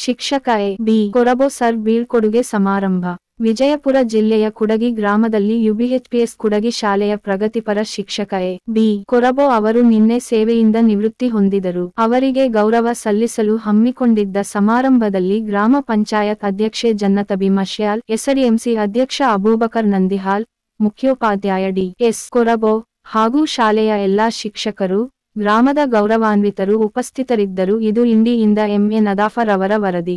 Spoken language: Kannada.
ಶಿಕ್ಷಕ ಎ. ಬಿ. ಕೊರಬೋ ಸರ್ ಬೀಳ್ಕೊಡುಗೆ ಸಮಾರಂಭ. ವಿಜಯಪುರ ಜಿಲ್ಲೆಯ ಕುಡಗಿ ಗ್ರಾಮದಲ್ಲಿ ಯುಬಿಎಚ್ಪಿಎಸ್ ಕುಡಗಿ ಶಾಲೆಯ ಪ್ರಗತಿಪರ ಶಿಕ್ಷಕ ಎ. ಬಿ. ಕೊರಬೋ ಅವರು ನಿನ್ನೆ ಸೇವೆಯಿಂದ ನಿವೃತ್ತಿ ಹೊಂದಿದರು. ಅವರಿಗೆ ಗೌರವ ಸಲ್ಲಿಸಲು ಹಮ್ಮಿಕೊಂಡಿದ್ದ ಸಮಾರಂಭದಲ್ಲಿ ಗ್ರಾಮ ಪಂಚಾಯತ್ ಅಧ್ಯಕ್ಷೆ ಜನ್ನತಬಿ ಮಶ್ಯಾಲ್, ಎಸ್ಡಿಎಂಸಿ ಅಧ್ಯಕ್ಷ ಅಬೂಬಕರ್ ನಂದಿಹಾಲ್, ಮುಖ್ಯೋಪಾಧ್ಯಾಯ ಡಿ. ಎಸ್. ಕೊರಬೋ ಹಾಗೂ ಶಾಲೆಯ ಎಲ್ಲಾ ಶಿಕ್ಷಕರು, ಗ್ರಾಮದ ಗೌರವಾನ್ವಿತರು ಉಪಸ್ಥಿತರಿದ್ದರು. ಇದು ಇಂಡಿಯಿಂದ ಎಂ. ಎ. ನದಾಫರ್ ಅವರ ವರದಿ.